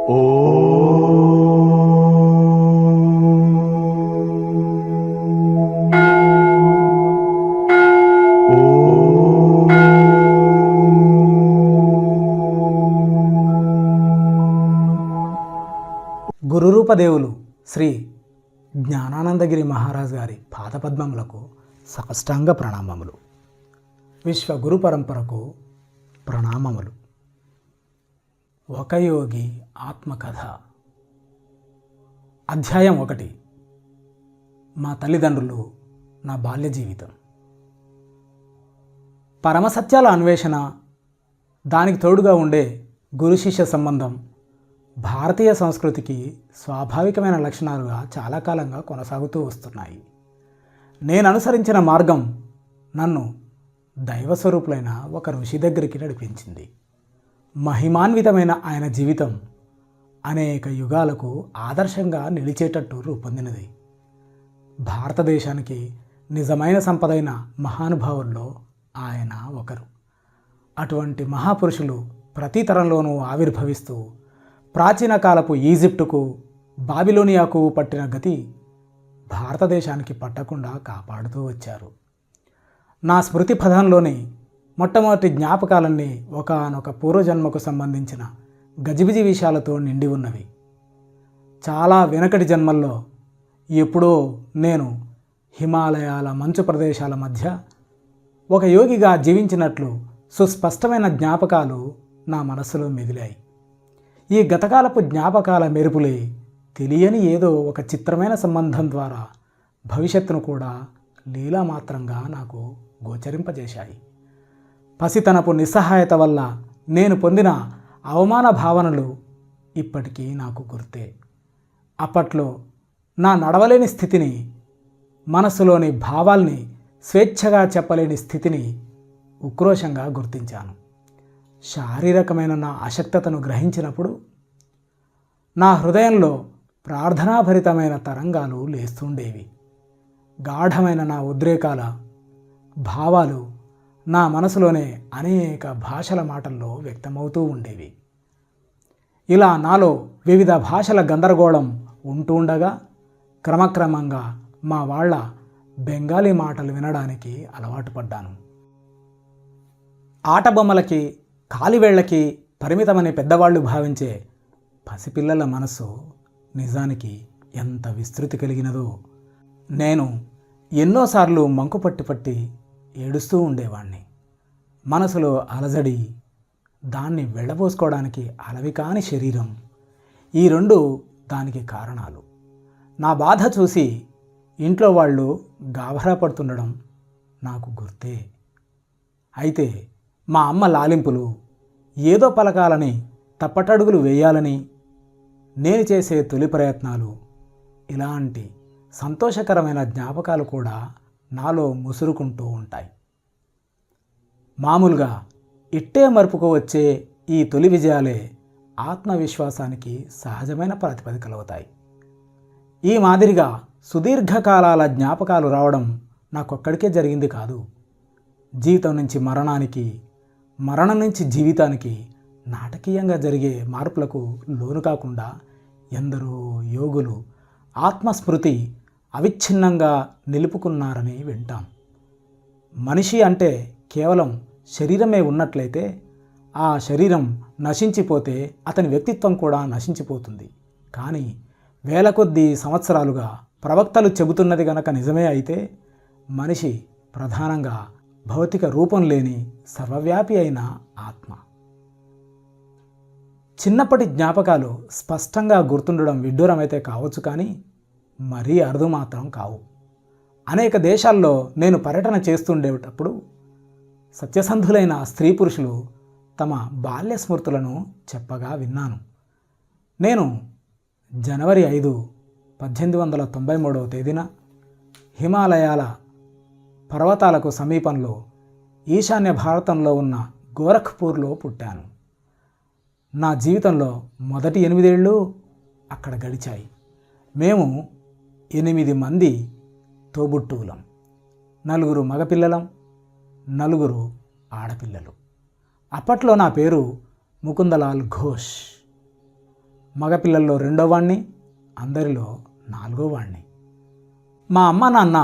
గురురూపదేవులు శ్రీ జ్ఞానానందగిరి మహారాజ్ గారి పాదపద్మములకు సాష్టాంగ ప్రణామములు. విశ్వగురు పరంపరకు ప్రణామములు. ఒక యోగి ఆత్మకథ. అధ్యాయం 1. మా తల్లిదండ్రులు, నా బాల్య జీవితం. పరమసత్యాల అన్వేషణ, దానికి తోడుగా ఉండే గురు శిష్య సంబంధం భారతీయ సంస్కృతికి స్వాభావికమైన లక్షణాలుగా చాలా కాలంగా కొనసాగుతూ వస్తున్నాయి. నేను అనుసరించిన మార్గం నన్ను దైవస్వరూపులైన ఒక ఋషి దగ్గరికి నడిపించింది. మహిమాన్వితమైన ఆయన జీవితం అనేక యుగాలకు ఆదర్శంగా నిలిచేటట్టు రూపొందినది. భారతదేశానికి నిజమైన సంపదైన మహానుభావుల్లో ఆయన ఒకరు. అటువంటి మహాపురుషులు ప్రతి తరంలోనూ ఆవిర్భవిస్తూ ప్రాచీన కాలపు ఈజిప్టుకు, బాబిలోనియాకు పట్టిన గతి భారతదేశానికి పట్టకుండా కాపాడుతూ వచ్చారు. నా స్మృతి పథంలోని మొట్టమొదటి జ్ఞాపకాలన్నీ ఒకానొక పూర్వజన్మకు సంబంధించిన గజిబిజి విషయాలతో నిండి ఉన్నవి. చాలా వెనకటి జన్మల్లో ఎప్పుడో నేను హిమాలయాల మంచు ప్రదేశాల మధ్య ఒక యోగిగా జీవించినట్లు సుస్పష్టమైన జ్ఞాపకాలు నా మనస్సులో మెదిలాయి. ఈ గతకాలపు జ్ఞాపకాల మెరుపులే తెలియని ఏదో ఒక చిత్రమైన సంబంధం ద్వారా భవిష్యత్తును కూడా లీలామాత్రంగా నాకు గోచరింపజేశాయి. పసితనపు నిస్సహాయత వల్ల నేను పొందిన అవమాన భావనలు ఇప్పటికీ నాకు గుర్తే. అప్పట్లో నా నడవలేని స్థితిని, మనస్సులోని భావాల్ని స్వేచ్ఛగా చెప్పలేని స్థితిని ఉక్రోషంగా గుర్తించాను. శారీరకమైన నా అశక్తతను గ్రహించినప్పుడు నా హృదయంలో ప్రార్థనాభరితమైన తరంగాలు లేస్తుండేవి. గాఢమైన నా ఉద్రేకాల భావాలు నా మనసులోనే అనేక భాషల మాటల్లో వ్యక్తమవుతూ ఉండేవి. ఇలా నాలో వివిధ భాషల గందరగోళం ఉంటూ ఉండగా క్రమక్రమంగా మా వాళ్ళ బెంగాలీ మాటలు వినడానికి అలవాటు పడ్డాను. ఆటబొమ్మలకి, కాలివేళ్లకి పరిమితమని పెద్దవాళ్ళు భావించే పసిపిల్లల మనసు నిజానికి ఎంత విస్తృతి కలిగినదో. నేను ఎన్నోసార్లు మంకు పట్టి ఏడుస్తూ ఉండేవాణ్ణి. మనసులో అలజడి, దాన్ని వెళ్ళబోసుకోవడానికి అలవి కాని శరీరం, ఈ రెండు దానికి కారణాలు. నా బాధ చూసి ఇంట్లో వాళ్ళు గాభరా పడుతుండడం నాకు గుర్తే. అయితే మా అమ్మ లాలింపులు, ఏదో పలకాలని, తప్పటడుగులు వేయాలని నేను చేసే తొలి ప్రయత్నాలు, ఇలాంటి సంతోషకరమైన జ్ఞాపకాలు కూడా నాలో ముసురుకుంటూ ఉంటాయి. మామూలుగా ఇట్టే మరుపుకు వచ్చే ఈ తొలి విజయాలే ఆత్మవిశ్వాసానికి సహజమైన ప్రాతిపదికలవుతాయి. ఈ మాదిరిగా సుదీర్ఘకాలాల జ్ఞాపకాలు రావడం నాకొక్కడికే జరిగింది కాదు. జీవితం నుంచి మరణానికి, మరణం నుంచి జీవితానికి నాటకీయంగా జరిగే మార్పులకు లోను కాకుండా ఎందరో యోగులు ఆత్మస్మృతి అవిచ్ఛిన్నంగా నిలుపుకున్నారని వింటాం. మనిషి అంటే కేవలం శరీరమే ఉన్నట్లయితే ఆ శరీరం నశించిపోతే అతని వ్యక్తిత్వం కూడా నశించిపోతుంది. కానీ వేల కొద్దీ సంవత్సరాలుగా ప్రవక్తలు చెబుతున్నది గనక నిజమే అయితే మనిషి ప్రధానంగా భౌతిక రూపం లేని సర్వవ్యాపి అయిన ఆత్మ. చిన్నప్పటి జ్ఞాపకాలు స్పష్టంగా గుర్తుండడం విడ్డూరమైతే కావచ్చు, కానీ మరీ అరుదు మాత్రం కావు. అనేక దేశాల్లో నేను పర్యటన చేస్తుండేటప్పుడు సత్యసంధులైన స్త్రీ పురుషులు తమ బాల్య స్మృతులను చెప్పగా విన్నాను. నేను జనవరి 5, 1893 తేదీన హిమాలయాల పర్వతాలకు సమీపంలో ఈశాన్య భారతంలో ఉన్న గోరఖ్పూర్లో పుట్టాను. నా జీవితంలో మొదటి 8 ఏళ్ళు అక్కడ గడిచాయి. మేము 8 మంది తోబుట్టువులం. 4 మగపిల్లలం, 4 ఆడపిల్లలు. అప్పట్లో నా పేరు ముకుందలాల్ ఘోష్. మగపిల్లల్లో రెండో వాణ్ణి, అందరిలో నాలుగో వాణ్ణి. మా అమ్మ నాన్న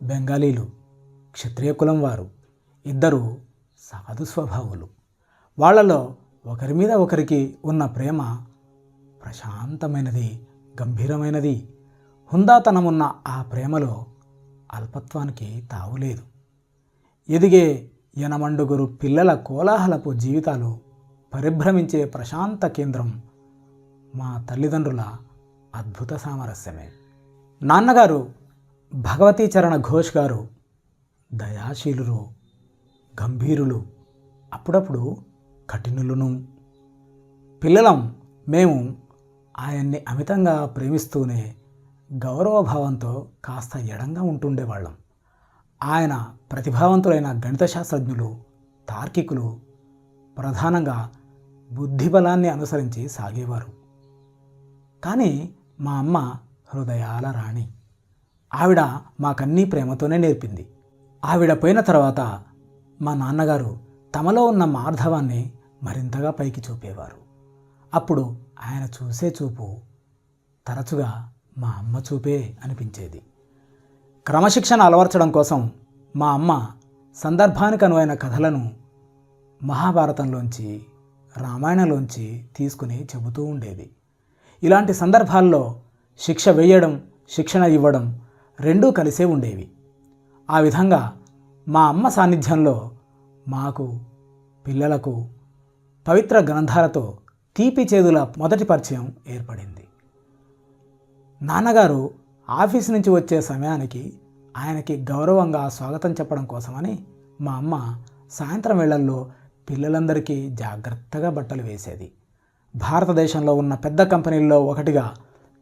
బెంగాలీలు, క్షత్రియ కులం వారు. ఇద్దరు సాధు స్వభావులు. వాళ్ళలో ఒకరి మీద ఒకరికి ఉన్న ప్రేమ ప్రశాంతమైనది, గంభీరమైనది. హుందాతనమున్న ఆ ప్రేమలో అల్పత్వానికి తావులేదు. ఎదిగే యనమండుగురు పిల్లల కోలాహలపు జీవితాలు పరిభ్రమించే ప్రశాంత కేంద్రం మా తల్లిదండ్రుల అద్భుత సామరస్యమే. నాన్నగారు భగవతీచరణ ఘోష్ గారు దయాశీలురు, గంభీరులు, అప్పుడప్పుడు కఠినులను. పిల్లలం మేము ఆయన్ని అమితంగా ప్రేమిస్తూనే గౌరవభావంతో కాస్త ఎడంగా ఉంటుండేవాళ్ళం. ఆయన ప్రతిభావంతులైన గణిత శాస్త్రజ్ఞులు, తార్కికులు, ప్రధానంగా బుద్ధిబలాన్ని అనుసరించి సాగేవారు. కానీ మా అమ్మ హృదయాల రాణి. ఆవిడ మాకన్నీ ప్రేమతోనే నేర్పింది. ఆవిడ పోయిన తర్వాత మా నాన్నగారు తమలో ఉన్న మార్ధవాన్ని మరింతగా పైకి చూపేవారు. అప్పుడు ఆయన చూసే చూపు తరచుగా మా అమ్మ చూపే అనిపించేది. క్రమశిక్షణ అలవర్చడం కోసం మా అమ్మ సందర్భానికి అనువైన కథలను మహాభారతంలోంచి, రామాయణంలోంచి తీసుకుని చెబుతూ ఉండేది. ఇలాంటి సందర్భాల్లో శిక్ష వేయడం, శిక్షణ ఇవ్వడం రెండూ కలిసే ఉండేవి. ఆ విధంగా మా అమ్మ సాన్నిధ్యంలో మాకు, పిల్లలకు పవిత్ర గ్రంథాలతో తీపి చేదుల మొదటి పరిచయం ఏర్పడింది. నాన్నగారు ఆఫీస్ నుంచి వచ్చే సమయానికి ఆయనకి గౌరవంగా స్వాగతం చెప్పడం కోసమని మా అమ్మ సాయంత్రం వేళల్లో పిల్లలందరికీ జాగ్రత్తగా బట్టలు వేసేది. భారతదేశంలో ఉన్న పెద్ద కంపెనీల్లో ఒకటిగా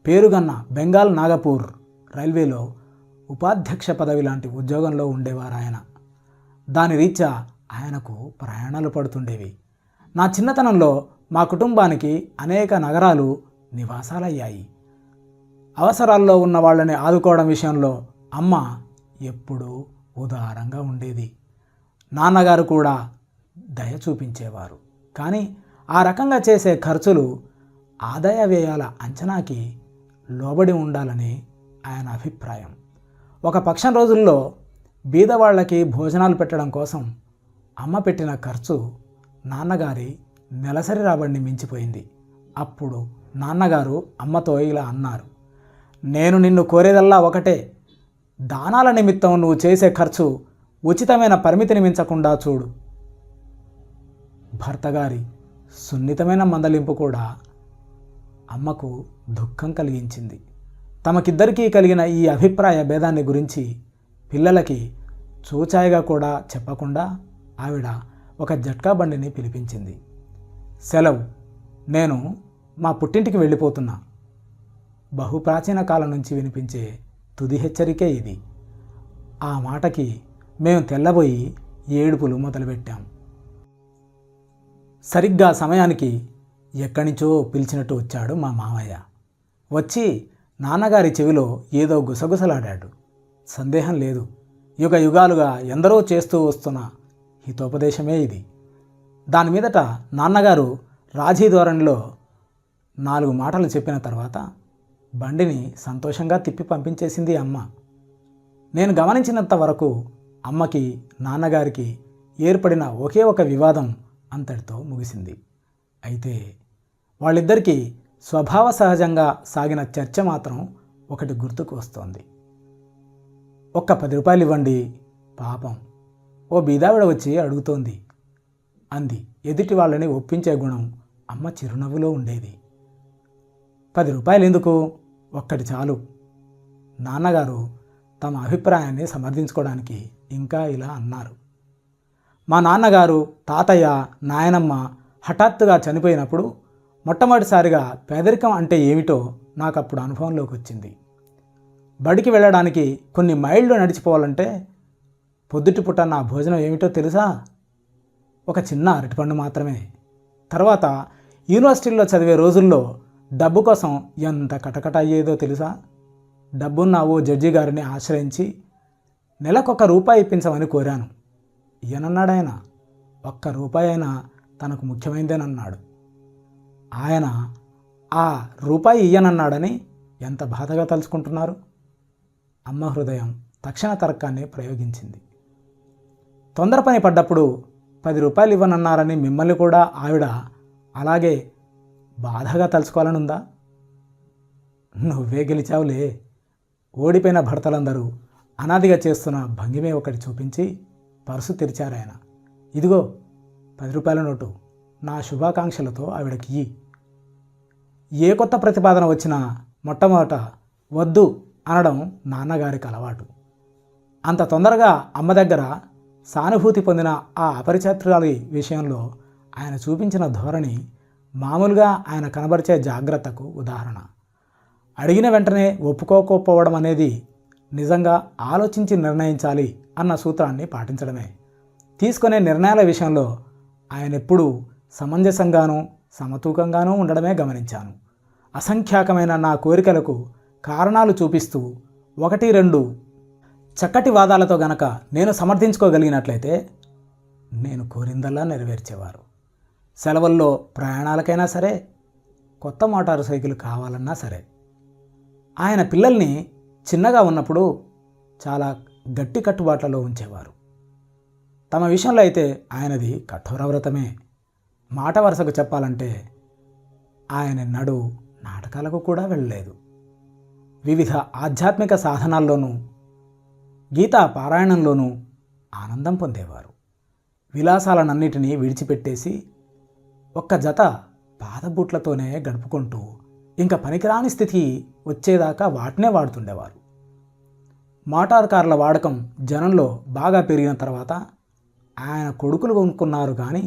పేరుగన్న బెంగాల్ నాగపూర్ రైల్వేలో ఉపాధ్యక్ష పదవి లాంటి ఉద్యోగంలో ఉండేవారు ఆయన. దాని రీత్యా ఆయనకు ప్రయాణాలు పడుతుండేవి. నా చిన్నతనంలో మా కుటుంబానికి అనేక నగరాలు నివాసాలయ్యాయి. అవసరాల్లో ఉన్న వాళ్ళని ఆదుకోవడం విషయంలో అమ్మ ఎప్పుడూ ఉదారంగా ఉండేది. నాన్నగారు కూడా దయ చూపించేవారు. కానీ ఆ రకంగా చేసే ఖర్చులు ఆదాయ వ్యయాల అంచనాకి లోబడి ఉండాలని ఆయన అభిప్రాయం. ఒక పక్షం రోజుల్లో బీదవాళ్ళకి భోజనాలు పెట్టడం కోసం అమ్మ పెట్టిన ఖర్చు నాన్నగారి నెలసరి రాబడిని మించిపోయింది. అప్పుడు నాన్నగారు అమ్మతో ఇలా అన్నారు, నేను నిన్ను కోరేదల్లా ఒకటే, దానాల నిమిత్తం నువ్వు చేసే ఖర్చు ఉచితమైన పరిమితిని మించకుండా చూడు. భర్తగారి సున్నితమైన మందలింపు కూడా అమ్మకు దుఃఖం కలిగించింది. తమకిద్దరికీ కలిగిన ఈ అభిప్రాయ భేదాన్ని గురించి పిల్లలకి చూచాయిగా కూడా చెప్పకుండా ఆవిడ ఒక జట్కా బండిని పిలిపించింది. సెలవు, నేను మా పుట్టింటికి వెళ్ళిపోతున్నా. బహుప్రాచీన కాలం నుంచి వినిపించే తుది హెచ్చరికే ఇది. ఆ మాటకి మేము తెల్లబోయి ఏడుపులు మొదలుపెట్టాం. సరిగ్గా సమయానికి ఎక్కడి నుంచో పిలిచినట్టు వచ్చాడు మా మామయ్య. వచ్చి నాన్నగారి చెవిలో ఏదో గుసగుసలాడాడు. సందేహం లేదు, యుగ యుగాలుగా ఎందరో చేస్తూ వస్తున్న హితోపదేశమే ఇది. దాని మీదట నాన్నగారు రాజీ ధోరణిలో 4 మాటలు చెప్పిన తర్వాత బండిని సంతోషంగా తిప్పి పంపించేసింది అమ్మ. నేను గమనించినంత వరకు అమ్మకి, నాన్నగారికి ఏర్పడిన ఒకే ఒక వివాదం అంతటితో ముగిసింది. అయితే వాళ్ళిద్దరికీ స్వభావ సహజంగా సాగిన చర్చ మాత్రం ఒకటి గుర్తుకు వస్తోంది. ఒక్క 10 రూపాయలు ఇవ్వండి, పాపం ఓ బీదావిడ వచ్చి అడుగుతోంది అంది. ఎదుటి వాళ్ళని ఒప్పించే గుణం అమ్మ చిరునవ్వులో ఉండేది. 10 రూపాయలు ఎందుకు, ఒక్కటి చాలు. నాన్నగారు తమ అభిప్రాయాన్ని సమర్థించుకోవడానికి ఇంకా ఇలా అన్నారు. మా నాన్నగారు, తాతయ్య, నాయనమ్మ హఠాత్తుగా చనిపోయినప్పుడు మొట్టమొదటిసారిగా పేదరికం అంటే ఏమిటో నాకు అప్పుడు అనుభవంలోకి వచ్చింది. బడికి వెళ్ళడానికి కొన్ని మైళ్ళు నడిచిపోవాలంటే పొద్దుటిపూట నా భోజనం ఏమిటో తెలుసా? ఒక చిన్న అరటిపండు మాత్రమే. తర్వాత యూనివర్సిటీలో చదివే రోజుల్లో డబ్బు కోసం ఎంత కటకట అయ్యేదో తెలుసా? డబ్బున్న ఓ జడ్జి గారిని ఆశ్రయించి నెలకొక రూపాయి ఇప్పించమని కోరాను. ఈయనన్నాడాయన, ఒక్క రూపాయి అయినా తనకు ముఖ్యమైందేనన్నాడు. ఆయన ఆ రూపాయి ఇయ్యనన్నాడని ఎంత బాధగా తలుచుకుంటున్నారు? అమ్మ హృదయం తక్షణ తర్కాన్ని ప్రయోగించింది. తొందర పని పడ్డప్పుడు 10 రూపాయలు ఇవ్వనన్నారని మిమ్మల్ని కూడా ఆవిడ అలాగే బాధగా తలుచుకోవాలనుందా? నువ్వే గెలిచావులే. ఓడిపోయిన భర్తలందరూ అనాదిగా చేస్తున్న భంగిమే ఒకటి చూపించి పర్సు తెరిచారాయన. ఇదిగో 10 రూపాయల నోటు, నా శుభాకాంక్షలతో ఆవిడకి. ఏ కొత్త ప్రతిపాదన వచ్చినా మొట్టమొదట వద్దు అనడం నాన్నగారికి అలవాటు. అంత తొందరగా అమ్మ దగ్గర సానుభూతి పొందిన ఆ అపరిచితురాలి విషయంలో ఆయన చూపించిన ధోరణి మామూలుగా ఆయన కనబరిచే జాగ్రత్తకు ఉదాహరణ. అడిగిన వెంటనే ఒప్పుకోకపోవడం అనేది నిజంగా ఆలోచించి నిర్ణయించాలి అన్న సూత్రాన్ని పాటించడమే. తీసుకునే నిర్ణయాల విషయంలో ఆయన ఎప్పుడూ సమంజసంగానూ సమతూకంగానూ ఉండడమే గమనించాను. అసంఖ్యాకమైన నా కోరికలకు కారణాలు చూపిస్తూ 1-2 చక్కటి వాదాలతో గనక నేను సమర్థించుకోగలిగినట్లయితే నేను కోరిందల్లా నెరవేర్చేవారు. సెలవుల్లో ప్రయాణాలకైనా సరే, కొత్త మోటారు సైకిల్ కావాలన్నా సరే. ఆయన పిల్లల్ని చిన్నగా ఉన్నప్పుడు చాలా గట్టి కట్టుబాట్లలో ఉంచేవారు. తమ విషయంలో అయితే ఆయనది కఠోర వ్రతమే. మాట వరుసకు చెప్పాలంటే ఆయన నడు నాటకాలకు కూడా వెళ్ళలేదు. వివిధ ఆధ్యాత్మిక సాధనాల్లోనూ గీతా పారాయణంలోనూ ఆనందం పొందేవారు. విలాసాలనన్నిటినీ విడిచిపెట్టేసి ఒక్క జత పాదబూట్లతోనే గడుపుకుంటూ ఇంకా పనికిరాని స్థితి వచ్చేదాకా వాటినే వాడుతుండేవారు. మోటార్ కార్ల వాడకం జనంలో బాగా పెరిగిన తర్వాత ఆయన కొడుకులు కొనుక్కున్నారు, కానీ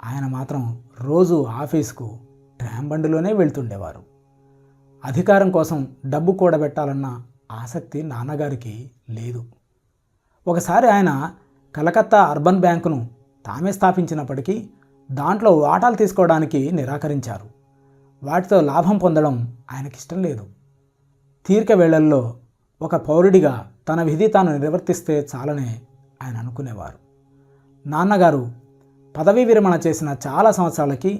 ఆయన మాత్రం రోజు ఆఫీసుకు ట్రామ్ బండిలోనే వెళ్తుండేవారు. అధికారం కోసం డబ్బు కూడబెట్టాలన్న ఆసక్తి నాన్నగారికి లేదు. ఒకసారి ఆయన కలకత్తా అర్బన్ బ్యాంకును తామే స్థాపించినప్పటికీ దాంట్లో వాటాలు తీసుకోవడానికి నిరాకరించారు. వాటితో లాభం పొందడం ఆయనకిష్టం లేదు. తీరిక వేళల్లో ఒక పౌరుడిగా తన విధి తాను నిర్వర్తిస్తే చాలనే ఆయన అనుకునేవారు. నాన్నగారు పదవీ విరమణ చేసిన చాలా సంవత్సరాలకి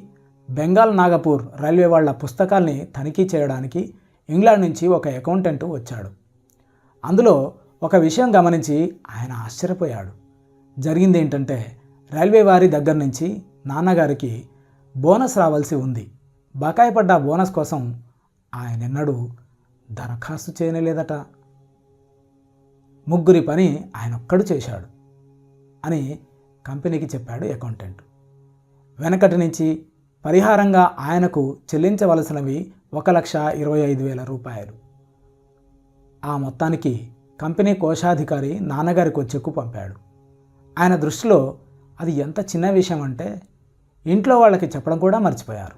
బెంగాల్ నాగపూర్ రైల్వే వాళ్ళ పుస్తకాల్ని తనిఖీ చేయడానికి ఇంగ్లాండ్ నుంచి ఒక అకౌంటెంట్ వచ్చాడు. అందులో ఒక విషయం గమనించి ఆయన ఆశ్చర్యపోయాడు. జరిగింది ఏంటంటే, రైల్వే వారి దగ్గర నుంచి నాన్నగారికి బోనస్ రావాల్సి ఉంది. బకాయి పడ్డ బోనస్ కోసం ఆయనెన్నడూ దరఖాస్తు చేయలేదట. 3 పని ఆయన ఒక్కడు చేశాడు అని కంపెనీకి చెప్పాడు అకౌంటెంట్. వెనకటి నుంచి పరిహారంగా ఆయనకు చెల్లించవలసినవి 1,25,000 రూపాయలు. ఆ మొత్తానికి కంపెనీ కోశాధికారి నాన్నగారికి చెక్కు పంపాడు. ఆయన దృష్టిలో అది ఎంత చిన్న విషయం అంటే ఇంట్లో వాళ్ళకి చెప్పడం కూడా మర్చిపోయారు.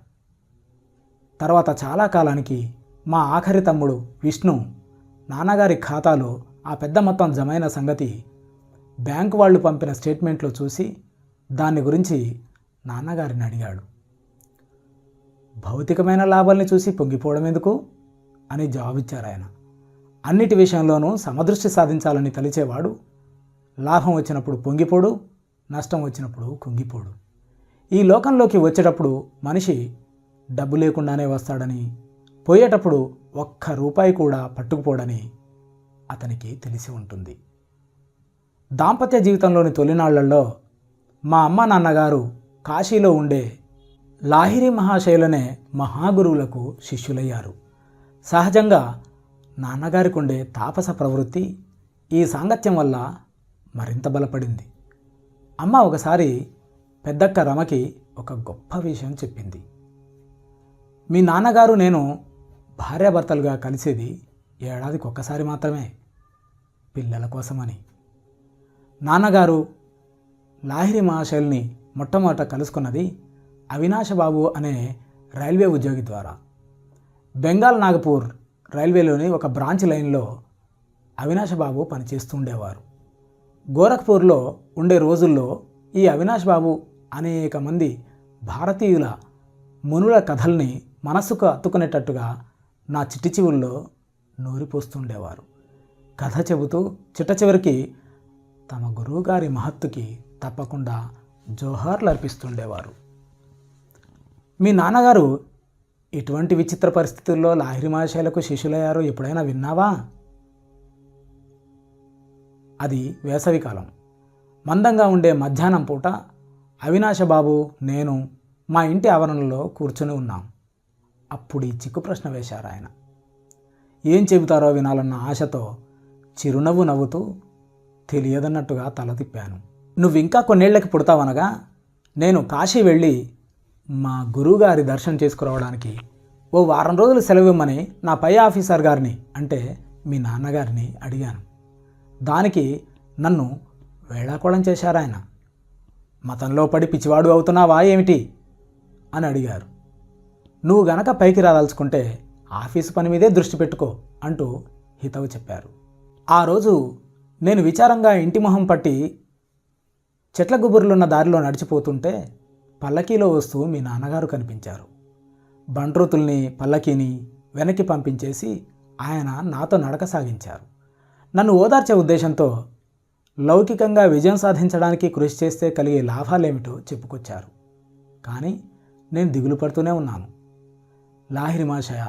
తర్వాత చాలా కాలానికి మా ఆఖరి తమ్ముడు విష్ణు నాన్నగారి ఖాతాలో ఆ పెద్ద మొత్తం జమైన సంగతి బ్యాంకు వాళ్ళు పంపిన స్టేట్మెంట్లో చూసి దాని గురించి నాన్నగారిని అడిగాడు. భౌతికమైన లాభాల్ని చూసి పొంగిపోవడం ఎందుకు అని జవాబిచ్చారు ఆయన. అన్నిటి విషయంలోనూ సమదృష్టి సాధించాలని తలిచేవాడు లాభం వచ్చినప్పుడు పొంగిపోడు, నష్టం వచ్చినప్పుడు కుంగిపోడు. ఈ లోకంలోకి వచ్చేటప్పుడు మనిషి డబ్బు లేకుండానే వస్తాడని, పోయేటప్పుడు 1 రూపాయి కూడా పట్టుకుపోడని అతనికి తెలిసి ఉంటుంది. దాంపత్య జీవితంలోని తొలినాళ్లలో మా అమ్మ నాన్నగారు కాశీలో ఉండే లాహిరి మహాశయులనే మహాగురువులకు శిష్యులయ్యారు. సహజంగా నాన్నగారికి ఉండే తాపస ప్రవృత్తి ఈ సాంగత్యం వల్ల మరింత బలపడింది. అమ్మ ఒకసారి పెద్దక్క రమకి ఒక గొప్ప విషయం చెప్పింది. మీ నాన్నగారు నేను భార్యాభర్తలుగా కలిసేది ఏడాదికి ఒక్కసారి మాత్రమే, పిల్లల కోసమని. నాన్నగారు లాహిరి మహాశయుల్ని మొట్టమొదట కలుసుకున్నది అవినాశబాబు అనే రైల్వే ఉద్యోగి ద్వారా. బెంగాల్ నాగపూర్ రైల్వేలోని ఒక బ్రాంచ్ లైన్లో అవినాశబాబు పనిచేస్తుండేవారు. గోరఖ్పూర్లో ఉండే రోజుల్లో ఈ అవినాశబాబు అనేక మంది భారతీయుల మునుల కథల్ని మనస్సుకు అత్తుకునేటట్టుగా నా చిట్టి చివుల్లో నూరిపోస్తుండేవారు. కథ చెబుతూ చిట్ట చివరికి తమ గురువుగారి మహత్తుకి తప్పకుండా జోహార్లు అర్పిస్తుండేవారు. మీ నాన్నగారు ఇటువంటి విచిత్ర పరిస్థితుల్లో లాహిరి మహాశయులకు శిష్యులయ్యారో ఎప్పుడైనా విన్నావా? అది వేసవికాలం. మందంగా ఉండే మధ్యాహ్నం పూట అవినాశబాబు, నేను మా ఇంటి ఆవరణలో కూర్చొని ఉన్నాం. అప్పుడు ఈ చిక్కు ప్రశ్న వేశారు ఆయన. ఏం చెబుతారో వినాలన్న ఆశతో చిరునవ్వు నవ్వుతూ తెలియదన్నట్టుగా తల తిప్పాను. నువ్వు ఇంకా కొన్నేళ్లకి పుడతావనగా నేను కాశీ వెళ్ళి మా గురువుగారి దర్శనం చేసుకురావడానికి ఓ వారం రోజులు సెలవు ఇమ్మని నా పై ఆఫీసర్ గారిని, అంటే మీ నాన్నగారిని అడిగాను. దానికి నన్ను వేళాకోళం చేశారు ఆయన. మతంలో పడి పిచ్చివాడు అవుతున్నావా ఏమిటి అని అడిగారు. నువ్వు గనక పైకి రాదలుచుకుంటే ఆఫీసు పని మీదే దృష్టి పెట్టుకో అంటూ హితవు చెప్పారు. ఆ రోజు నేను విచారంగా ఇంటి మొహం పట్టి చెట్ల గుబురులున్న దారిలో నడిచిపోతుంటే పల్లకీలో వస్తూ మీ నాన్నగారు కనిపించారు. బంట్రోతుల్ని పల్లకీని వెనక్కి పంపించేసి ఆయన నాతో నడక సాగించారు. నన్ను ఓదార్చే ఉద్దేశంతో లౌకికంగా విజయం సాధించడానికి కృషి చేస్తే కలిగే లాభాలేమిటో చెప్పుకొచ్చారు. కానీ నేను దిగులు పడుతూనే ఉన్నాను. లాహిరి మహాశయ,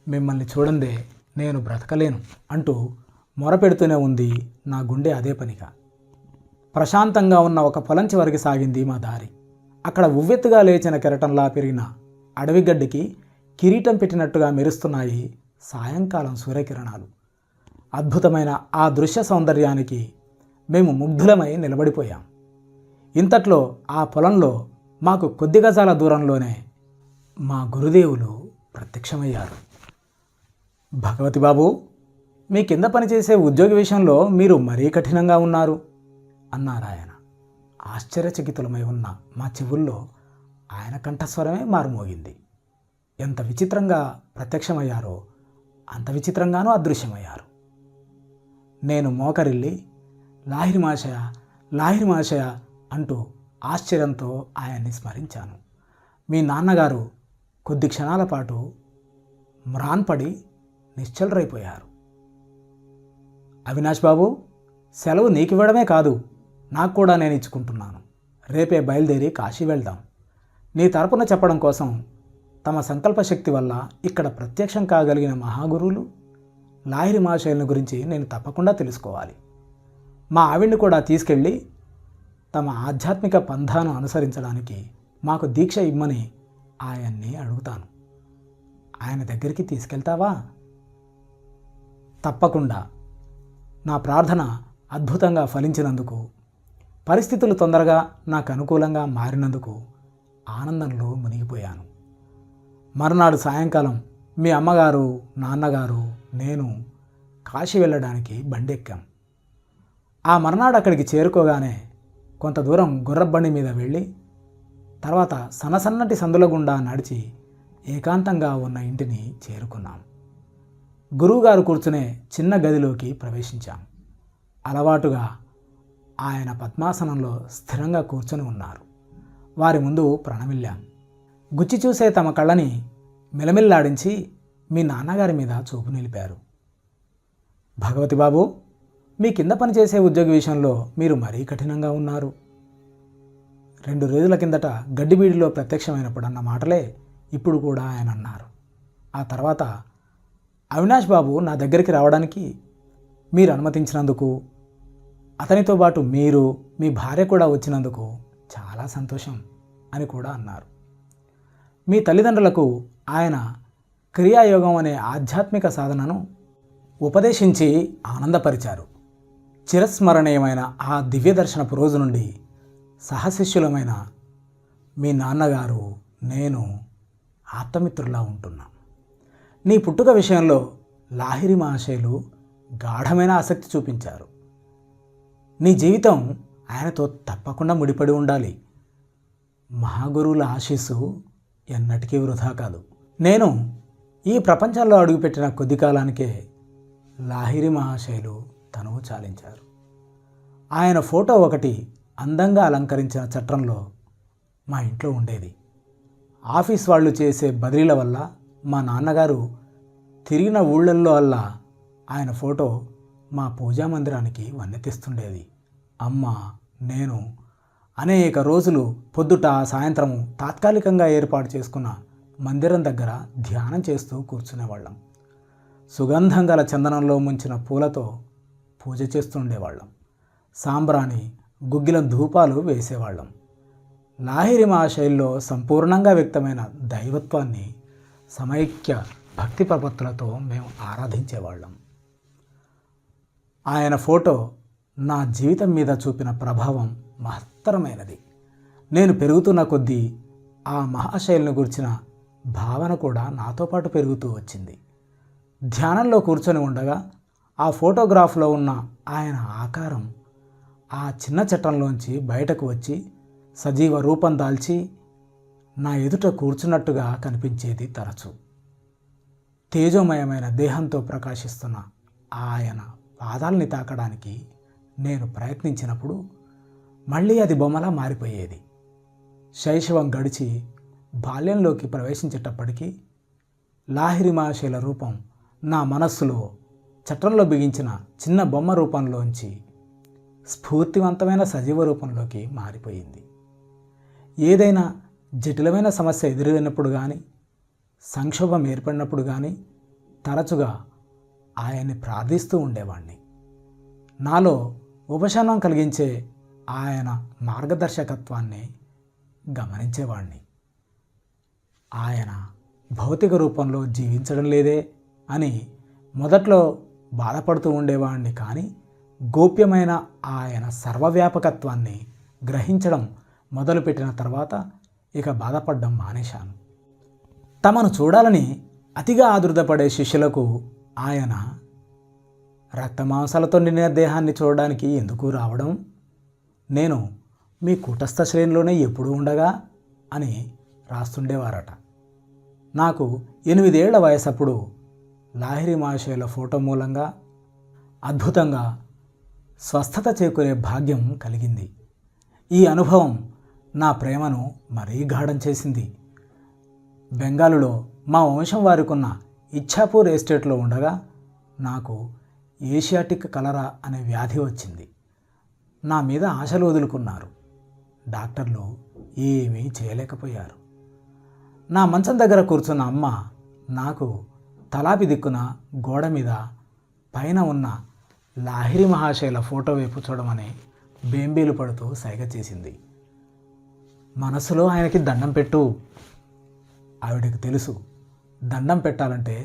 మిమ్మల్ని చూడందే నేను బ్రతకలేను అంటూ మొరపెడుతూనే ఉంది నా గుండె అదే పనిగా. ప్రశాంతంగా ఉన్న ఒక పొలం చివరికి సాగింది మా దారి. అక్కడ ఉవ్వెత్తుగా లేచిన కెరటంలా పెరిగిన అడవిగడ్డికి కిరీటం పెట్టినట్టుగా మెరుస్తున్నాయి సాయంకాలం సూర్యకిరణాలు. అద్భుతమైన ఆ దృశ్య సౌందర్యానికి మేము ముగ్ధులమై నిలబడిపోయాం. ఇంతట్లో ఆ పొలంలో మాకు కొద్ది గజాల దూరంలోనే మా గురుదేవులు ప్రత్యక్షమయ్యారు. భగవతి బాబు, మీ కింద పనిచేసే ఉద్యోగి విషయంలో మీరు మరీ కఠినంగా ఉన్నారు అన్నారు ఆయన. ఆశ్చర్యచకితులమై ఉన్న మా చెవుల్లో ఆయన కంఠస్వరమే మారుమోగింది. ఎంత విచిత్రంగా ప్రత్యక్షమయ్యారో అంత విచిత్రంగానూ అదృశ్యమయ్యారు. నేను మోకరిల్లి లాహిరి మహాశయ, లాహిరి మహాశయ అంటూ ఆశ్చర్యంతో ఆయన్ని స్మరించాను. మీ నాన్నగారు కొద్ది క్షణాల పాటు మ్రాన్పడి నిశ్చలరైపోయారు. అవినాష్ బాబు, సెలవు నీకివ్వడమే కాదు, నాకు కూడా నేను ఇచ్చుకుంటున్నాను. రేపే బయలుదేరి కాశీ వెళ్దాం. నీ తరపున చెప్పడం కోసం తమ సంకల్ప శక్తి వల్ల ఇక్కడ ప్రత్యక్షం కాగలిగిన మహాగురువులు లాహిరి మహాశయుల గురించి నేను తప్పకుండా తెలుసుకోవాలి. మా ఆవిడ్ని కూడా తీసుకెళ్ళి తమ ఆధ్యాత్మిక పంథాను అనుసరించడానికి మాకు దీక్ష ఇమ్మని ఆయన్ని అడుగుతాను. ఆయన దగ్గరికి తీసుకెళ్తావా? తప్పకుండా. నా ప్రార్థన అద్భుతంగా ఫలించినందుకు, పరిస్థితులు తొందరగా నాకు అనుకూలంగా మారినందుకు ఆనందంలో మునిగిపోయాను. మరునాడు సాయంకాలం మీ అమ్మగారు, నాన్నగారు, నేను కాశీ వెళ్ళడానికి బండెక్కాం. ఆ మర్నాడు అక్కడికి చేరుకోగానే కొంత దూరం గుర్రబండి మీద వెళ్ళి తర్వాత సన్నసన్నటి సందుల గుండా నడిచి ఏకాంతంగా ఉన్న ఇంటిని చేరుకున్నాం. గురువుగారు కూర్చునే చిన్న గదిలోకి ప్రవేశించాం. అలవాటుగా ఆయన పద్మాసనంలో స్థిరంగా కూర్చొని ఉన్నారు. వారి ముందు ప్రణమిల్లాం. గుచ్చి చూసే తమ కళ్ళని మిలమిల్లాడించి మీ నాన్నగారి మీద చూపు నిలిపారు. భగవతి బాబు, మీ కింద పనిచేసే ఉద్యోగి విషయంలో మీరు మరీ కఠినంగా ఉన్నారు. 2 రోజుల కిందట గడ్డిబీడిలో ప్రత్యక్షమైనప్పుడు అన్న మాటలే ఇప్పుడు కూడా ఆయన అన్నారు. ఆ తర్వాత అవినాష్ బాబు నా దగ్గరికి రావడానికి మీరు అనుమతించినందుకు, అతనితో పాటు మీరు, మీ భార్య కూడా వచ్చినందుకు చాలా సంతోషం అని కూడా అన్నారు. మీ తల్లిదండ్రులకు ఆయన క్రియాయోగం అనే ఆధ్యాత్మిక సాధనను ఉపదేశించి ఆనందపరిచారు. చిరస్మరణీయమైన ఆ దివ్య దర్శనపు రోజు నుండి సహశిష్యులమైన మీ నాన్నగారు, నేను ఆప్తమిత్రులా ఉంటున్నాం. నీ పుట్టుక విషయంలో లాహిరి మహాశయులు గాఢమైన ఆసక్తి చూపించారు. నీ జీవితం ఆయనతో తప్పకుండా ముడిపడి ఉండాలి. మహాగురువుల ఆశీస్సు ఎన్నటికీ వృధా కాదు. నేను ఈ ప్రపంచంలో అడుగుపెట్టిన కొద్ది కాలానికే లాహిరి మహాశయులు తనువు చాలించారు. ఆయన ఫోటో ఒకటి అందంగా అలంకరించిన చట్రంలో మా ఇంట్లో ఉండేది. ఆఫీస్ వాళ్ళు చేసే బదిలీల వల్ల మా నాన్నగారు తిరిగిన ఊళ్ళల్లో అల్లా ఆయన ఫోటో మా పూజా మందిరానికి వన్నెతిస్తుండేది. అమ్మ, నేను అనేక రోజులు పొద్దుట సాయంత్రము తాత్కాలికంగా ఏర్పాటు చేసుకున్న మందిరం దగ్గర ధ్యానం చేస్తూ కూర్చునేవాళ్ళం. సుగంధం గల చందనంలో ముంచిన పూలతో పూజ చేస్తుండేవాళ్ళం. సాంబ్రాణి, గుగ్గిలం ధూపాలు వేసేవాళ్ళం. లాహిరి మహాశైలిలో సంపూర్ణంగా వ్యక్తమైన దైవత్వాన్ని సమైక్య భక్తి ప్రపత్తులతో మేము ఆరాధించేవాళ్ళం. ఆయన ఫోటో నా జీవితం మీద చూపిన ప్రభావం మహత్తరమైనది. నేను పెరుగుతున్న కొద్దీ ఆ మహాశైలిని గురించిన భావన కూడా నాతో పాటు పెరుగుతూ వచ్చింది. ధ్యానంలో కూర్చొని ఉండగా ఆ ఫోటోగ్రాఫ్లో ఉన్న ఆయన ఆకారం ఆ చిన్న చట్టంలోంచి బయటకు వచ్చి సజీవ రూపం దాల్చి నా ఎదుట కూర్చున్నట్టుగా కనిపించేది తరచు. తేజోమయమైన దేహంతో ప్రకాశిస్తున్న ఆయన పాదాలని తాకడానికి నేను ప్రయత్నించినప్పుడు మళ్ళీ అది బొమ్మలా మారిపోయేది. శైశవం గడిచి బాల్యంలోకి ప్రవేశించేటప్పటికీ లాహిరి మహాశైల రూపం నా మనస్సులో చట్రంలో బిగించిన చిన్న బొమ్మ రూపంలోంచి స్ఫూర్తివంతమైన సజీవ రూపంలోకి మారిపోయింది. ఏదైనా జటిలమైన సమస్య ఎదురైనప్పుడు కానీ, సంక్షోభం ఏర్పడినప్పుడు కానీ తరచుగా ఆయన్ని ప్రార్థిస్తూ ఉండేవాణ్ణి. నాలో ఉపశమనం కలిగించే ఆయన మార్గదర్శకత్వాన్ని గమనించేవాణ్ణి. ఆయన భౌతిక రూపంలో జీవించడం లేదే అని మొదట్లో బాధపడుతూ ఉండేవాడిని. కానీ గోప్యమైన ఆయన సర్వవ్యాపకత్వాన్ని గ్రహించడం మొదలుపెట్టిన తర్వాత ఇక బాధపడడం మానేశాను. తమను చూడాలని అతిగా ఆదుర్దపడే శిష్యులకు ఆయన రక్తమాంసాలతో నిండిన దేహాన్ని చూడడానికి ఎందుకు రావడం, నేను మీ కూటస్థ శ్రేణిలోనే ఎప్పుడూ ఉండగా అని రాస్తుండేవారట. నాకు 8 ఏళ్ల వయసప్పుడు లాహిరి మహాశయుల ఫోటో మూలంగా అద్భుతంగా స్వస్థత చేకూరే భాగ్యం కలిగింది. ఈ అనుభవం నా ప్రేమను మరీ గాఢం చేసింది. బెంగాలులో మా వంశం వారికున్న ఇచ్ఛాపూర్ ఎస్టేట్లో ఉండగా నాకు ఏషియాటిక్ కలరా అనే వ్యాధి వచ్చింది. నా మీద ఆశలు వదులుకున్నారు. డాక్టర్లు ఏమీ చేయలేకపోయారు. నా మంచం దగ్గర కూర్చున్న అమ్మ నాకు తలాపి దిక్కున గోడ మీద పైన ఉన్న లాహిరి మహాశైల ఫోటో వైపు చూడమని బేంబీలు పడుతూ సైగ చేసింది. మనసులో ఆయనకి దండం పెట్టు. ఆవిడకి తెలుసు, దండం పెట్టాలంటే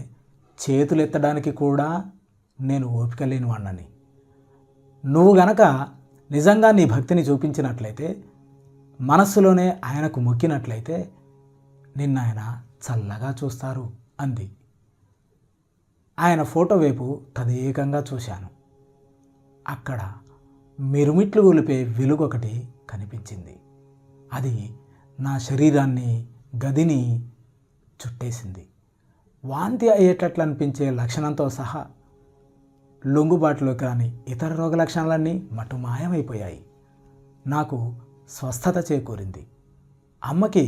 చేతులెత్తడానికి కూడా నేను ఓపిక లేనివాణ్ణని. నువ్వు గనక నిజంగా నీ భక్తిని చూపించినట్లయితే, మనస్సులోనే ఆయనకు మొక్కినట్లయితే నిన్న ఆయన చల్లగా చూస్తారు అంది. ఆయన ఫోటో వైపు తదేకంగా చూశాను. అక్కడ మిరుమిట్లు గొలిపే వెలుగొకటి కనిపించింది. అది నా శరీరాన్ని, గదిని చుట్టేసింది. వాంతి అయ్యేటట్లు అనిపించే లక్షణంతో సహా లొంగుబాటులోకి రాని ఇతర రోగ లక్షణాలన్నీ మటుమాయమైపోయాయి. నాకు స్వస్థత చేకూరింది. అమ్మకి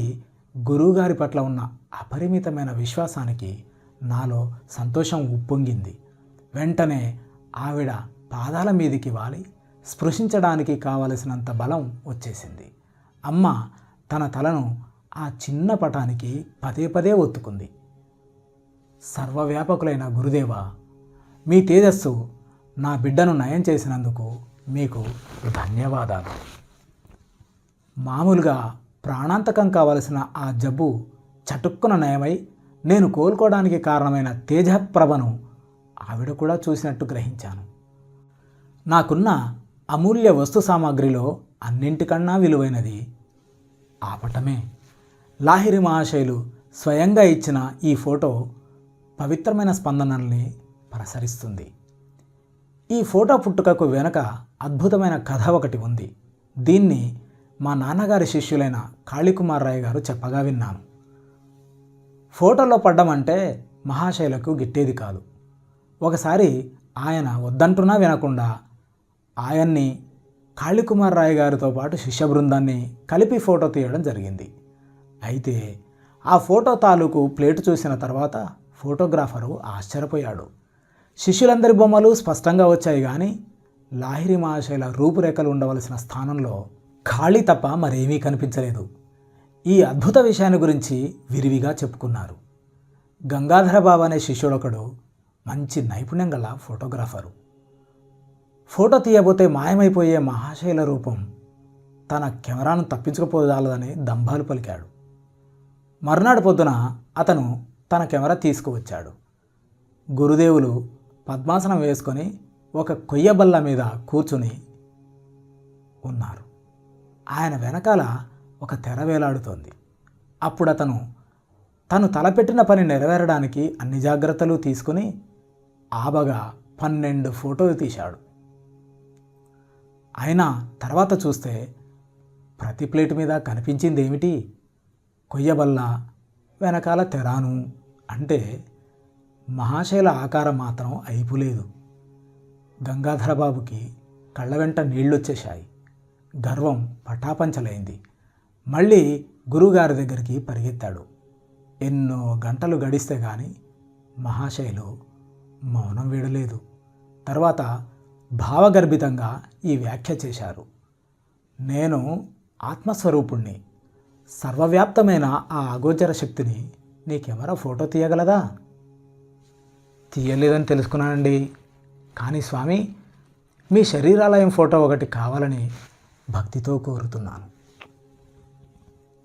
గురువుగారి పట్ల ఉన్న అపరిమితమైన విశ్వాసానికి నాలో సంతోషం ఉప్పొంగింది. వెంటనే ఆవిడ పాదాల మీదికి వాలి స్పృశించడానికి కావలసినంత బలం వచ్చేసింది. అమ్మ తన తలను ఆ చిన్న పటానికి పదే పదే ఒత్తుకుంది. సర్వవ్యాపకులైన గురుదేవా, మీ తేజస్సు నా బిడ్డను నయం చేసినందుకు మీకు ధన్యవాదాలు. మామూలుగా ప్రాణాంతకం కావలసిన ఆ జబ్బు చటుక్కున నయమై నేను కోలుకోవడానికి కారణమైన తేజప్రభను ఆవిడ కూడా చూసినట్టు గ్రహించాను. నాకున్న అమూల్య వస్తు సామాగ్రిలో అన్నింటికన్నా విలువైనది ఆ పటమే. లాహిరి మహాశయులు స్వయంగా ఇచ్చిన ఈ ఫోటో పవిత్రమైన స్పందనల్ని ప్రసరిస్తుంది. ఈ ఫోటో పుట్టుకకు వెనుక అద్భుతమైన కథ ఒకటి ఉంది. దీన్ని మా నాన్నగారి శిష్యులైన కాళీకుమార్ రాయ్ గారు చెప్పగా విన్నాను. ఫోటోలో పడ్డమంటే మహాశయులకు గిట్టేది కాదు. ఒకసారి ఆయన వద్దంటున్నా వినకుండా ఆయన్ని, కాళీకుమార్ రాయ్ గారితో పాటు శిష్య బృందాన్ని కలిపి ఫోటో తీయడం జరిగింది. అయితే ఆ ఫోటో తాలూకు ప్లేటు చూసిన తర్వాత ఫోటోగ్రాఫరు ఆశ్చర్యపోయాడు. శిష్యులందరి బొమ్మలు స్పష్టంగా వచ్చాయి, కానీ లాహిరి మహాశయుల రూపురేఖలు ఉండవలసిన స్థానంలో ఖాళీ తప్ప మరేమీ కనిపించలేదు. ఈ అద్భుత విషయాన్ని గురించి విరివిగా చెప్పుకున్నారు. గంగాధరబాబు అనే శిష్యుడొకడు మంచి నైపుణ్యం గల ఫోటోగ్రాఫరు. ఫోటో తీయబోతే మాయమైపోయే మహాశైల రూపం తన కెమెరాను తప్పించుకుపోదాలని దంభాలు పలికాడు. మర్నాడు పొద్దున అతను తన కెమెరా తీసుకువచ్చాడు. గురుదేవులు పద్మాసనం వేసుకొని ఒక కొయ్య బల్ల మీద కూర్చుని ఉన్నారు. ఆయన వెనకాల ఒక తెర వేలాడుతోంది. అప్పుడు అతను తను తలపెట్టిన పని నెరవేరడానికి అన్ని జాగ్రత్తలు తీసుకుని ఆబగా 12 ఫోటోలు తీశాడు. అయినా తర్వాత చూస్తే ప్రతి ప్లేట్ మీద కనిపించింది ఏమిటి? కొయ్యబల్ల, వెనకాల తెరాను. అంటే మహాశైల ఆకారం మాత్రం అయిపోలేదు. గంగాధరబాబుకి కళ్ళ వెంట నీళ్ళొచ్చేశాయి. గర్వం పటాపంచలైంది. మళ్ళీ గురువుగారి దగ్గరికి పరిగెత్తాడు. ఎన్నో గంటలు గడిస్తే కానీ మహాశైలు మౌనం వీడలేదు. తర్వాత భావగర్భితంగా ఈ వ్యాఖ్య చేశారు: నేను ఆత్మస్వరూపుణ్ణి. సర్వవ్యాప్తమైన ఆ అగోచర శక్తిని నీ కెమెరా ఫోటో తీయగలదా? తీయలేదని తెలుసుకున్నానండి. కానీ స్వామి, మీ శరీరాలయం ఫోటో ఒకటి కావాలని భక్తితో కోరుతున్నాను.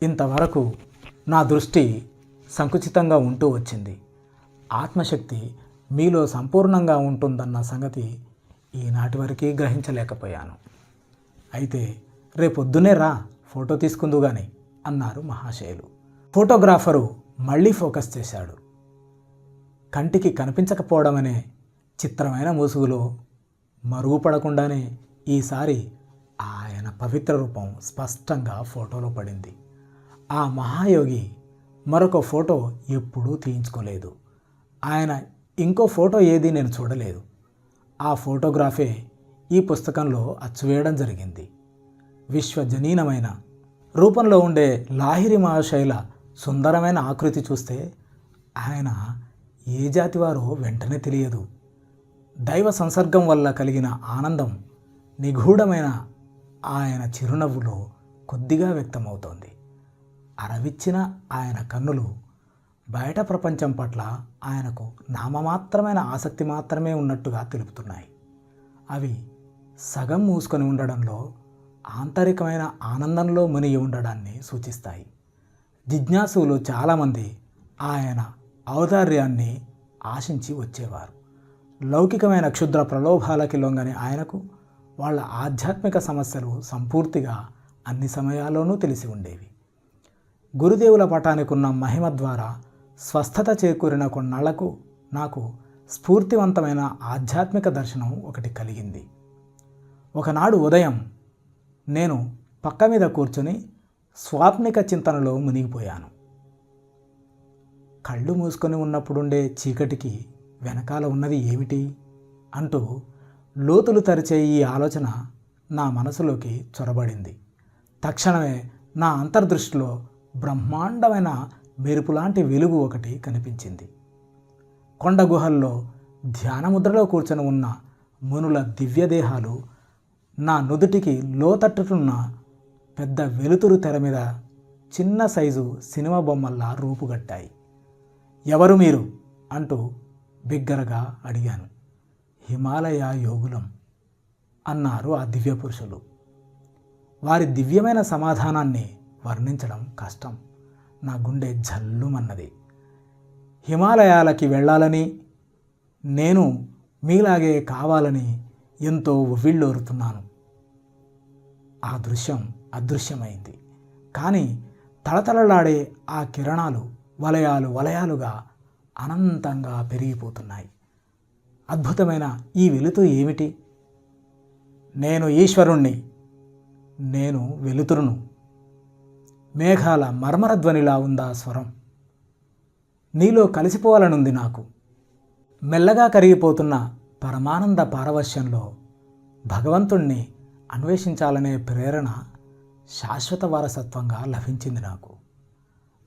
ఇంతవరకు నా దృష్టి సంకుచితంగా ఉంటూ వచ్చింది. ఆత్మశక్తి మీలో సంపూర్ణంగా ఉంటుందన్న సంగతి ఈనాటి వరకు గ్రహించలేకపోయాను. అయితే రేపొద్దునే రా, ఫోటో తీసుకుందు గాని అన్నారు మహాశయులు. ఫోటోగ్రాఫరు మళ్ళీ ఫోకస్ చేశాడు. కంటికి కనిపించకపోవడం అనే చిత్రమైన ముసుగులో మరుగుపడకుండానే ఈసారి ఆయన పవిత్ర రూపం స్పష్టంగా ఫోటోలో పడింది. ఆ మహాయోగి మరొక ఫోటో ఎప్పుడూ తీయించుకోలేదు. ఆయన ఇంకో ఫోటో ఏది నేను చూడలేదు. ఆ ఫోటోగ్రాఫే ఈ పుస్తకంలో అచ్చువేయడం జరిగింది. విశ్వజనీనమైన రూపంలో ఉండే లాహిరి మహాశైల సుందరమైన ఆకృతి చూస్తే ఆయన ఏ జాతివారో వెంటనే తెలియదు. దైవ సంసర్గం వల్ల కలిగిన ఆనందం నిగూఢమైన ఆయన చిరునవ్వులో కొద్దిగా వ్యక్తమవుతోంది. అరవిచ్చిన ఆయన కన్నులు బయట ప్రపంచం పట్ల ఆయనకు నామమాత్రమైన ఆసక్తి మాత్రమే ఉన్నట్టుగా తెలుపుతున్నాయి. అవి సగం మూసుకొని ఉండడంలో ఆంతరికమైన ఆనందంలో మునిగి ఉండడాన్ని సూచిస్తాయి. జిజ్ఞాసులు చాలామంది ఆయన ఔదార్యాన్ని ఆశించి వచ్చేవారు. లౌకికమైన క్షుద్ర ప్రలోభాలకి లొంగని ఆయనకు వాళ్ళ ఆధ్యాత్మిక సమస్యలు సంపూర్తిగా అన్ని సమయాల్లోనూ తెలిసి ఉండేవి. గురుదేవుల పటానికి ఉన్న మహిమ ద్వారా స్వస్థత చేకూరిన కొన్నాళ్లకు నాకు స్ఫూర్తివంతమైన ఆధ్యాత్మిక దర్శనం ఒకటి కలిగింది. ఒకనాడు ఉదయం నేను పక్క మీద కూర్చొని స్వాప్నిక చింతనలో మునిగిపోయాను. కళ్ళు మూసుకొని ఉన్నప్పుడుండే చీకటికి వెనకాల ఉన్నది ఏమిటి అంటూ లోతులు తరిచే ఈ ఆలోచన నా మనసులోకి చొరబడింది. తక్షణమే నా అంతర్దృష్టిలో బ్రహ్మాండమైన మెరుపులాంటి వెలుగు ఒకటి కనిపించింది. కొండ గుహల్లో ధ్యానముద్రలో కూర్చొని ఉన్న మునుల దివ్యదేహాలు నా నుదుటికి లోతట్టుతున్న పెద్ద వెలుతురు తెర మీద చిన్న సైజు సినిమా బొమ్మల్లా రూపుగట్టాయి. ఎవరు మీరు అంటూ బిగ్గరగా అడిగాను. హిమాలయ యోగులం అన్నారు ఆ దివ్య పురుషులు. వారి దివ్యమైన సమాధానాన్ని వర్ణించడం కష్టం. నా గుండె జల్లుమన్నది. హిమాలయాలకి వెళ్ళాలని, నేను మీలాగే కావాలని ఎంతో ఉవ్విళ్ళూరుతున్నాను. ఆ దృశ్యం అదృశ్యమైంది. కానీ తళతళలాడే ఆ కిరణాలు వలయాలు వలయాలుగా అనంతంగా పెరిగిపోతున్నాయి. అద్భుతమైన ఈ వెలుతురు ఏమిటి? నేను ఈశ్వరుణ్ణి, నేను వెలుతురును. మేఘాల మర్మర ధ్వనిలా ఉందా స్వరం? నీలో కలిసిపోవాలనుంది నాకు. మెల్లగా కరిగిపోతున్న పరమానంద పారవశ్యంలో భగవంతుణ్ణి అన్వేషించాలనే ప్రేరణ శాశ్వత వారసత్వంగా లభించింది నాకు.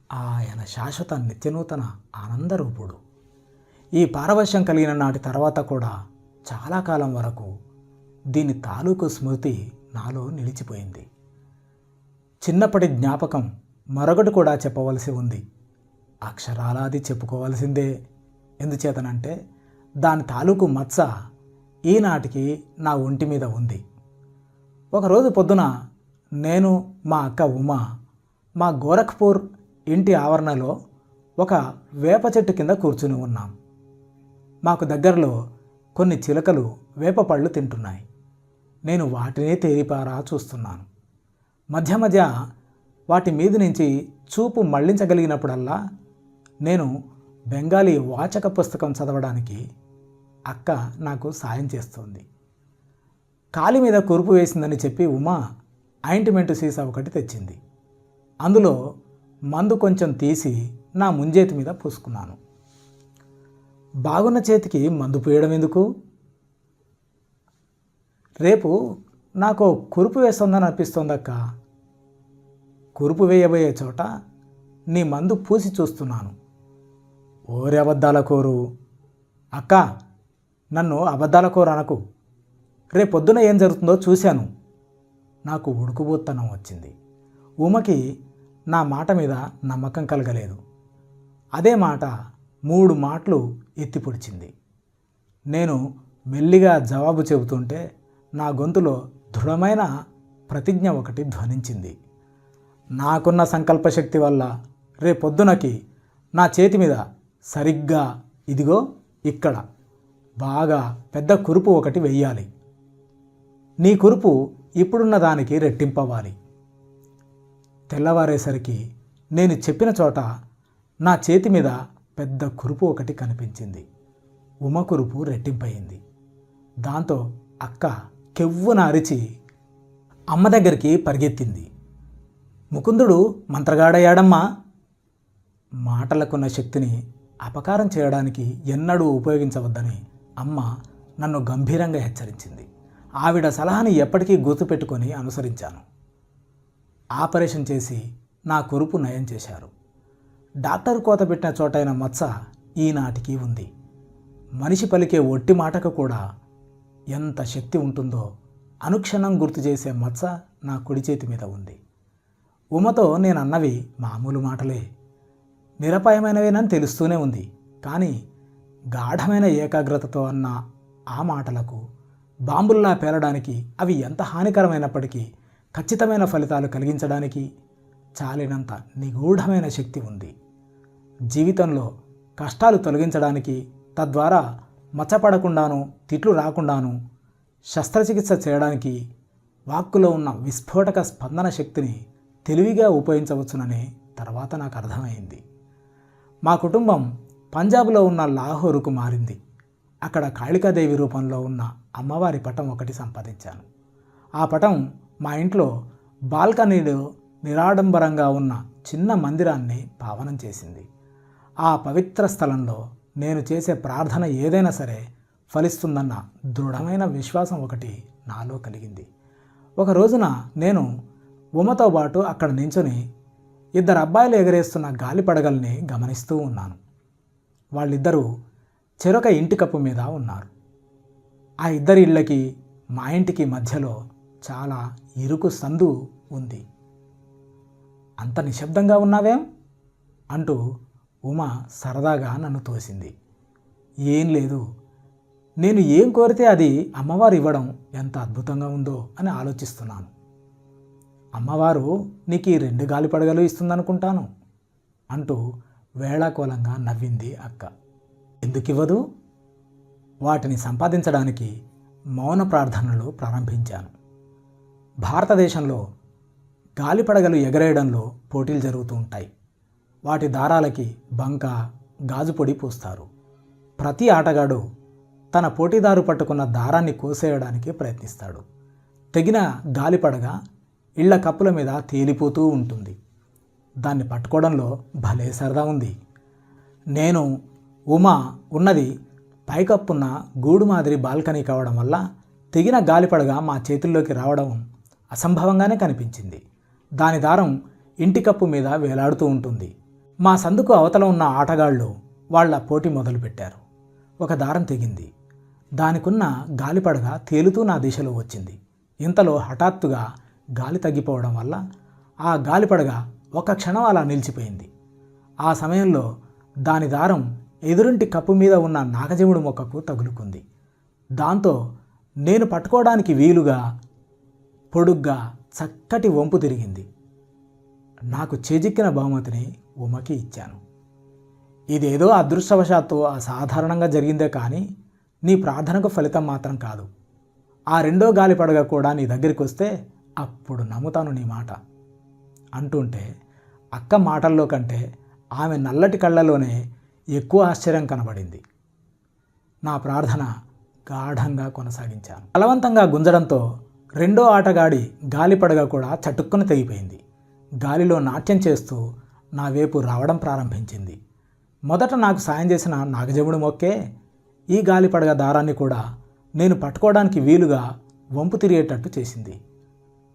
ఆయన శాశ్వత నిత్యనూతన ఆనందరూపుడు. ఈ పారవశ్యం కలిగిన నాటి తర్వాత కూడా చాలా కాలం వరకు దీని తాలూకు స్మృతి నాలో నిలిచిపోయింది. చిన్నప్పటి జ్ఞాపకం మరొకటి కూడా చెప్పవలసి ఉంది. అక్షరాలా అది చెప్పుకోవాల్సిందే. ఎందుచేతనంటే దాని తాలూకు మచ్చ ఈనాటికి నా ఒంటి మీద ఉంది. ఒకరోజు పొద్దున నేను మా అక్క ఉమా మా గోరఖ్పూర్ ఇంటి ఆవరణలో ఒక వేప చెట్టు కింద కూర్చుని ఉన్నాం. మాకు దగ్గరలో కొన్ని చిలకలు వేప పళ్ళు తింటున్నాయి. నేను వాటినే తేరిపారా చూస్తున్నాను. మధ్య మధ్య వాటి మీద నుంచి చూపు మళ్లించగలిగినప్పుడల్లా నేను బెంగాలీ వాచక పుస్తకం చదవడానికి అక్క నాకు సాయం చేస్తోంది. కాలి మీద కురుపు వేసిందని చెప్పి ఉమా ఆయింట్మెంట్ సీసా ఒకటి తెచ్చింది. అందులో మందు కొంచెం తీసి నా ముంజేతి మీద పూసుకున్నాను. బాగున్న చేతికి మందు పూయడం ఎందుకు? రేపు నాకు కురుపు వేస్తుందని అనిపిస్తోందక్క. కురుపు వేయబోయే చోట నీ మందు పూసి చూస్తున్నాను. ఓరి అబద్ధాల కోరు. అక్క, నన్ను అబద్ధాల కోరు అనకు. రేపొద్దున ఏం జరుగుతుందో చూశాను. నాకు ఉడుకుబోత్తనం వచ్చింది. ఉమకి నా మాట మీద నమ్మకం కలగలేదు. అదే మాట 3 మాటలు ఎత్తి పొడిచింది. నేను మెల్లిగా జవాబు చెబుతుంటే నా గొంతులో దృఢమైన ప్రతిజ్ఞ ఒకటి ధ్వనించింది. నాకున్న సంకల్పశక్తి వల్ల రేపొద్దునకి నా చేతి మీద సరిగ్గా ఇదిగో ఇక్కడ బాగా పెద్ద కురుపు ఒకటి వెయ్యాలి. నీ కురుపు ఇప్పుడున్న దానికి రెట్టింపవ్వాలి. తెల్లవారేసరికి నేను చెప్పిన చోట నా చేతి మీద పెద్ద కురుపు ఒకటి కనిపించింది. ఉమ కురుపు రెట్టింపయింది. దాంతో అక్క కెవ్వున అరిచి అమ్మ దగ్గరికి పరిగెత్తింది. ముకుందుడు మంత్రగాడయ్యాడమ్మా. మాటలకున్న శక్తిని అపకారం చేయడానికి ఎన్నడూ ఉపయోగించవద్దని అమ్మ నన్ను గంభీరంగా హెచ్చరించింది. ఆవిడ సలహాని ఎప్పటికీ గుర్తుపెట్టుకొని అనుసరించాను. ఆపరేషన్ చేసి నా కురుపు నయం చేశారు. డాక్టర్ కోత పెట్టిన చోటైన మచ్చ ఈనాటికి ఉంది. మనిషి పలికే ఒట్టి మాటకు కూడా ఎంత శక్తి ఉంటుందో అనుక్షణం గుర్తు చేసే మచ్చ నా కుడి చేతి మీద ఉంది. ఉమతో నేను అన్నవి మామూలు మాటలే, నిరపాయమైనవేనని తెలుస్తూనే ఉంది. కానీ గాఢమైన ఏకాగ్రతతో అన్న ఆ మాటలకు బాంబుల్లా పేలడానికి అవి ఎంత హానికరమైనప్పటికీ ఖచ్చితమైన ఫలితాలు కలిగించడానికి చాలినంత నిగూఢమైన శక్తి ఉంది. జీవితంలో కష్టాలు తొలగించడానికి, తద్వారా మచ్చపడకుండాను తిట్లు రాకుండాను శస్త్రచికిత్స చేయడానికి వాక్కులో ఉన్న విస్ఫోటక స్పందన శక్తిని తెలివిగా ఉపయోగించవచ్చునని తర్వాత నాకు అర్థమైంది. మా కుటుంబం పంజాబ్లో ఉన్న లాహోరుకు మారింది. అక్కడ కాళికాదేవి రూపంలో ఉన్న అమ్మవారి పటం ఒకటి సంపాదించాను. ఆ పటం మా ఇంట్లో బాల్కనీలో నిరాడంబరంగా ఉన్న చిన్న మందిరాన్ని పావనం చేసింది. ఆ పవిత్ర స్థలంలో నేను చేసే ప్రార్థన ఏదైనా సరే ఫలిస్తుందన్న దృఢమైన విశ్వాసం ఒకటి నాలో కలిగింది. ఒక రోజున నేను ఉమతో పాటు అక్కడ నించుని 2 అబ్బాయిలు ఎగరేస్తున్న గాలిపడగల్ని గమనిస్తూ ఉన్నాను. వాళ్ళిద్దరూ చెరొక ఇంటి కప్పు మీద ఉన్నారు. ఆ 2 ఇళ్ళకి మా ఇంటికి మధ్యలో చాలా ఇరుకు సందు ఉంది. అంత నిశ్శబ్దంగా ఉన్నావేం అంటూ ఉమ సరదాగా నన్ను తోసింది. ఏం లేదు, నేను ఏం కోరితే అది అమ్మవారు ఇవ్వడం ఎంత అద్భుతంగా ఉందో అని ఆలోచిస్తున్నాను. అమ్మవారు నీకు ఈ 2 గాలిపడగలు ఇస్తుందనుకుంటాను అంటూ వేళాకోళంగా నవ్వింది అక్క. ఎందుకు ఇవ్వదు? వాటిని సంపాదించడానికి మౌన ప్రార్థనలు ప్రారంభించాను. భారతదేశంలో గాలిపడగలు ఎగరేయడంలో పోటీలు జరుగుతూ ఉంటాయి. వాటి దారాలకి బంక, గాజు పొడి పూస్తారు. ప్రతి ఆటగాడు తన పోటీదారు పట్టుకున్న దారాన్ని కోసేయడానికి ప్రయత్నిస్తాడు. తెగిన గాలిపడగ ఇళ్ల కప్పుల మీద తేలిపోతూ ఉంటుంది. దాన్ని పట్టుకోవడంలో భలే సరదా ఉంది. నేను ఉమ ఉన్నది పైకప్పున్న గూడు మాదిరి బాల్కనీ కావడం వల్ల తెగిన గాలిపడగ మా చేతుల్లోకి రావడం అసంభవంగానే కనిపించింది. దాని దారం ఇంటి కప్పు మీద వేలాడుతూ ఉంటుంది. మా సందుకు అవతల ఉన్న ఆటగాళ్ళు వాళ్ళ పోటీ మొదలుపెట్టారు. ఒక దారం తెగింది. దానికున్న గాలిపడగ తేలుతూ నా దిశలో వచ్చింది. ఇంతలో హఠాత్తుగా గాలి తగ్గిపోవడం వల్ల ఆ గాలిపడగ ఒక క్షణం అలా నిలిచిపోయింది. ఆ సమయంలో దాని దారం ఎదురింటి కప్పు మీద ఉన్న నాగజముడు మొక్కకు తగులుకుంది. దాంతో నేను పట్టుకోవడానికి వీలుగా పొడుగ్గా చక్కటి వంపు తిరిగింది. నాకు చేజిక్కిన బహుమతిని ఉమకి ఇచ్చాను. ఇదేదో అదృష్టవశాత్తు అసాధారణంగా జరిగిందే కానీ నీ ప్రార్థనకు ఫలితం మాత్రం కాదు. ఆ రెండో గాలిపడగ కూడా నీ దగ్గరికి వస్తే అప్పుడు నమ్ముతాను నీ మాట అంటుంటే అక్క మాటల్లో కంటే ఆమె నల్లటి కళ్ళలోనే ఎక్కువ ఆశ్చర్యం కనబడింది. నా ప్రార్థన గాఢంగా కొనసాగించాను. బలవంతంగా గుంజడంతో రెండో ఆటగాడి గాలిపడగ కూడా చటుక్కున తెగిపోయింది. గాలిలో నాట్యం చేస్తూ నా వైపు రావడం ప్రారంభించింది. మొదట నాకు సాయం చేసిన నాగజముడు మొక్కే ఈ గాలిపడగ దారాన్ని కూడా నేను పట్టుకోవడానికి వీలుగా వంపు తిరిగేటట్టు చేసింది.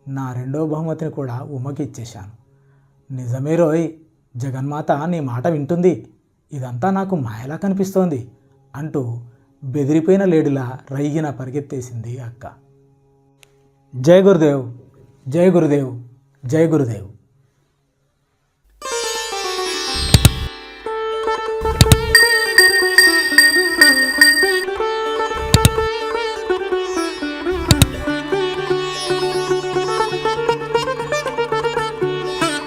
నా రెండో బహుమతిని కూడా ఉమకి ఇచ్చేశాను. నిజమే రోయ్, జగన్మాత నీ మాట వింటుంది, ఇదంతా నాకు మాయలా కనిపిస్తోంది అంటూ బెదిరిపోయిన లేడిలా రైగిన పరిగెత్తేసింది అక్క. జై గురుదేవ్, జై గురుదేవ్, జై గురుదేవ్.